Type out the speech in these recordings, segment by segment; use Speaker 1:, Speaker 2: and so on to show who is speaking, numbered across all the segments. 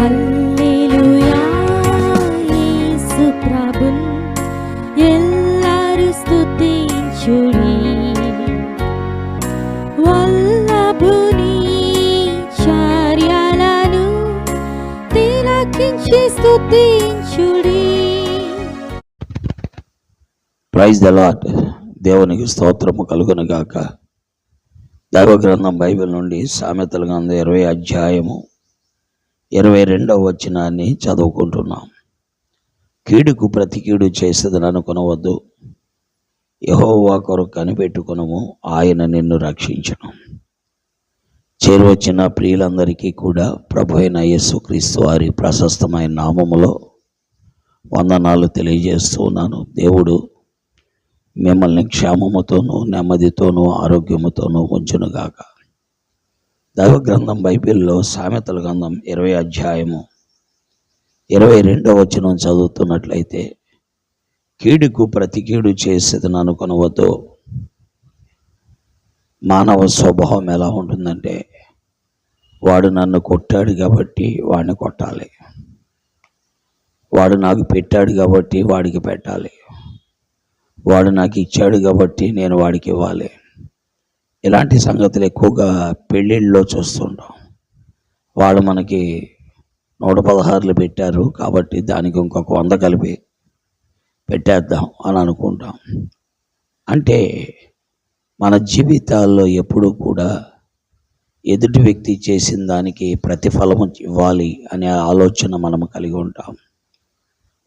Speaker 1: హల్లెలూయా యేసు ప్రభున్ ఎల్లరు స్తుతించుడి. వల్లభుని చర్యలను తిలకించి స్తుతించుడి.
Speaker 2: Praise the Lord. దేవునికి స్తోత్రము కలుగును గాక. దైవ గ్రంథం బైబిల్ నుండి సామెతల గ్రంథం 20 అధ్యాయము 22వ వచనాన్ని చదువుకుంటున్నాం. కీడుకు ప్రతి కీడు చేసేదని అనుకొనవద్దు, యెహోవా కొరకు కనిపెట్టుకొనుము, ఆయన నిన్ను రక్షించును. చేరువచ్చిన ప్రియులందరికీ కూడా ప్రభు అయిన యేసుక్రీస్తు వారి ప్రశస్తమైన నామములో వందనాలు తెలియజేస్తూ ఉన్నాను. దేవుడు మిమ్మల్ని క్షేమముతోనూ నెమ్మదితోనూ ఆరోగ్యముతోనూ ఉంచునుగాక. దైవ గ్రంథం బైబిల్లో సామెతల గ్రంథం 20 అధ్యాయము 22వ వచనం చదువుతున్నట్లయితే, కీడుకు ప్రతి కీడు చేసేదని అనుకొనవద్దు. మానవ స్వభావం ఎలా ఉంటుందంటే, వాడు నన్ను కొట్టాడు కాబట్టి వాడిని కొట్టాలి, వాడు నాకు పెట్టాడు కాబట్టి వాడికి పెట్టాలి, వాడు నాకు ఇచ్చాడు కాబట్టి నేను వాడికి ఇవ్వాలి. ఇలాంటి సంగతులు ఎక్కువగా పెళ్ళిళ్ళలో చూస్తుంటాం. వాడు మనకి 116 పెట్టారు కాబట్టి దానికి ఇంకొక 100 కలిపి పెట్టేద్దాం అని అనుకుంటాం. అంటే మన జీవితాల్లో ఎప్పుడూ కూడా ఎదుటి వ్యక్తి చేసిన దానికి ప్రతిఫలము ఇవ్వాలి అనే ఆలోచన మనం కలిగి ఉంటాం.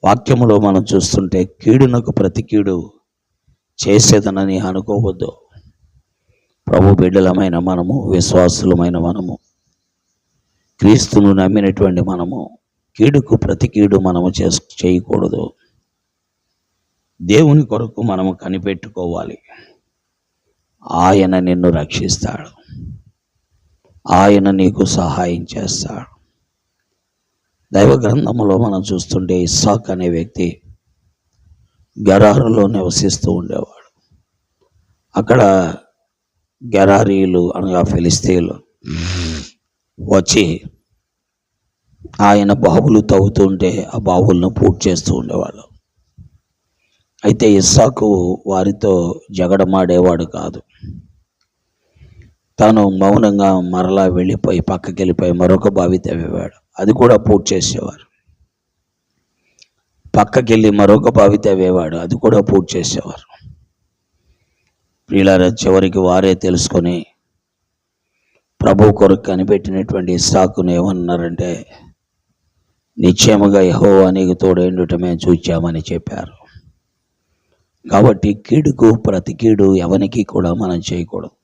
Speaker 2: వాక్యములో మనం చూస్తుంటే, కీడునకు ప్రతి కీడు చేసేదనని అనుకోవద్దు. ప్రభు బిడ్డలమైన మనము, విశ్వాసులమైన మనము, క్రీస్తును నమ్మినటువంటి మనము కీడుకు ప్రతి కీడు మనము చేయకూడదు. దేవుని కొరకు మనము కనిపెట్టుకోవాలి. ఆయన నిన్ను రక్షిస్తాడు, ఆయన నీకు సహాయం చేస్తాడు. దైవ గ్రంథములో మనం చూస్తుంటే, ఇస్సాకు అనే వ్యక్తి గెరారులో నివసిస్తూ ఉండేవాడు. అక్కడ గెరారీలు అనగా ఫిలిస్తీన్లు వచ్చి ఆయన బావులు తవ్వుతుంటే ఆ బావులను పూర్తి చేస్తూ ఉండేవాళ్ళు. అయితే ఇస్సాకు వారితో జగడమాడేవాడు కాదు. తాను మౌనంగా మరలా వెళ్ళిపోయి పక్కకి వెళ్ళిపోయి మరొక బావి తవ్వేవాడు, అది కూడా పూర్తి చేసేవారు. పక్కకెళ్ళి మరొక బావి తవ్వేవాడు, అది కూడా పూర్తి చేసేవారు. ప్రియులారా, చివరికి వారే తెలుసుకొని ప్రభు కొరకు కనిపెట్టినటువంటి ఇస్సాకును ఏమన్నారంటే, నిశ్చయముగా యెహోవా నీకు తోడైండుట మేము చూచామని చెప్పారు. కాబట్టి కీడుకు ప్రతి కీడు ఎవరికి కూడా మనం చేయకూడదు.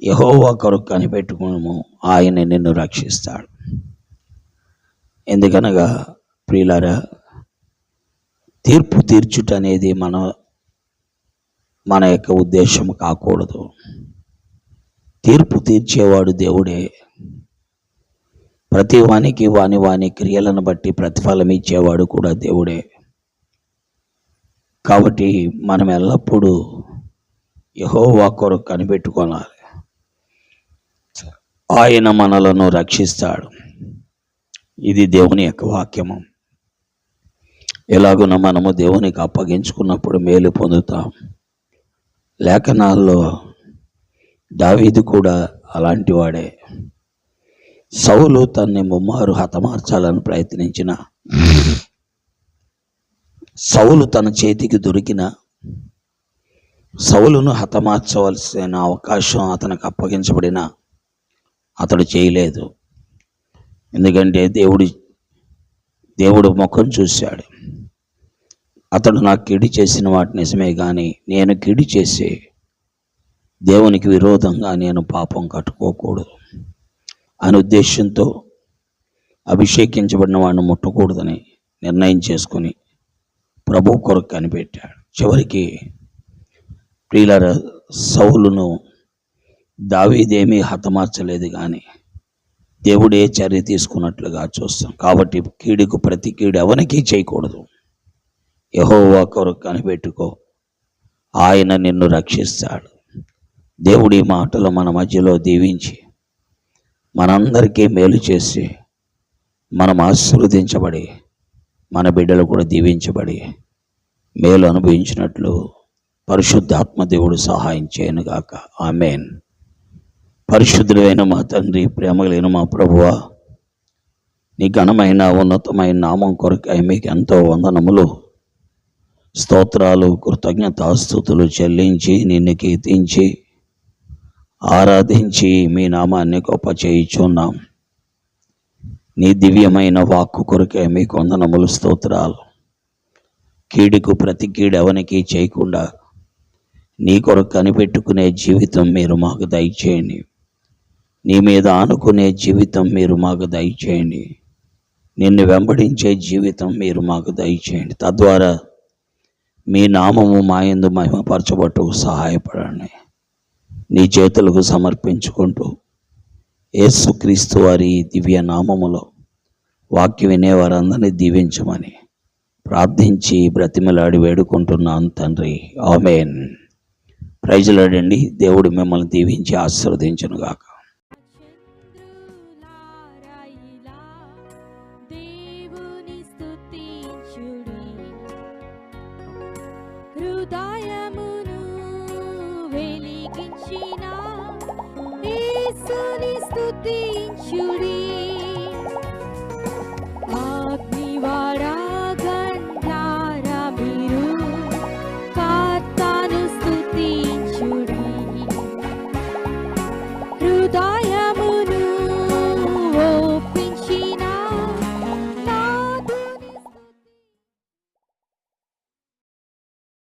Speaker 2: యెహోవా కొరకు కనిపెట్టుకున్నాము, ఆయన నిన్ను రక్షిస్తాడు. ఎందుకనగా ప్రియులారా, తీర్పు తీర్చుట అనేది మన యొక్క ఉద్దేశం కాకూడదు. తీర్పు తీర్చేవాడు దేవుడే. ప్రతి వానికి వాని క్రియలను బట్టి ప్రతిఫలం ఇచ్చేవాడు కూడా దేవుడే. కాబట్టి మనం ఎల్లప్పుడూ యెహోవా కొరకు కనిపెట్టుకోవాలి. ఆయన మనలను రక్షిస్తాడు. ఇది దేవుని యొక్క వాక్యము. ఎలాగున మనము దేవునికి అప్పగించుకున్నప్పుడు మేలు పొందుతాం. లేఖనాల్లో దావీదు కూడా అలాంటి వాడే. సౌలు తన్ని ముమ్మారు హతమార్చాలని ప్రయత్నించిన, సౌలు తన చేతికి దొరికిన, సౌలును హతమార్చవలసిన అవకాశం అతనికి అప్పగించబడిన అతడు చేయలేదు. ఎందుకంటే దేవుడు ముఖం చూశాడు. అతడు నాకు కీడు చేసిన వాటి నిజమే, కానీ నేను కీడు చేసి దేవునికి విరోధంగా నేను పాపం కట్టుకోకూడదు అనే ఉద్దేశంతో అభిషేకించబడిన వాడిని ముట్టకూడదని నిర్ణయం చేసుకుని ప్రభు కొరకు కనిపెట్టాడు. చివరికి ప్రియులారా, సౌలును దావీదేమీ హతమార్చలేదు, కానీ దేవుడే చర్య తీసుకున్నట్లుగా చూస్తాం. కాబట్టి కీడుకు ప్రతి కీడు ఎవరికి చేయకూడదు. యెహోవా కొరకు కనిపెట్టుకో, ఆయన నిన్ను రక్షిస్తాడు. దేవుడి మాటలు మన మధ్యలో దీవించి మనందరికీ మేలు చేసి మనం ఆశీర్వదించబడి మన బిడ్డలు కూడా దీవించబడి మేలు అనుభవించినట్లు పరిశుద్ధాత్మ దేవుడు సహాయం చేయనుగాక. ఆమేన్. పరిశుద్ధుడైన మా తండ్రి, ప్రేమగలిగిన మా ప్రభువా, నీ ఘనమైన ఉన్నతమైన నామం కొరకై మీకు ఎంతో వందనములు, స్తోత్రాలు, కృతజ్ఞతాస్తుతులు చెల్లించి నిన్ను కీర్తించి ఆరాధించి మీ నామాన్ని గొప్ప చేయుచున్నాం. నీ దివ్యమైన వాక్కు కొరకే మీకు వందనములు, స్తోత్రాలు. కీడుకు ప్రతి కీడెవనికి చేయకుండా నీ కొరకు కనిపెట్టుకునే జీవితం మీరు మాకు దయచేయండి. నీ మీద ఆనుకునే జీవితం మీరు మాకు దయచేయండి. నిన్ను వెంబడించే జీవితం మీరు మాకు దయచేయండి. తద్వారా మీ నామము మా యందు మహిమపరచబట్టుకు సహాయపడండి. నీ చేతులకు సమర్పించుకుంటూ యేసుక్రీస్తు వారి దివ్య నామములో వాక్యం వినే వారందరినీ దీవించమని ప్రార్థించి బ్రతిమలాడి వేడుకుంటున్నాను తండ్రి. ఆమేన్. Praise lord. దేవుడు మిమ్మల్ని దీవించి ఆశీర్వదించునుగాక.
Speaker 1: చంద్రులారాయిలా దేవుని స్తుతించుడి, హృదయమును వెలిగించిన యేసుని స్తుతించుడి.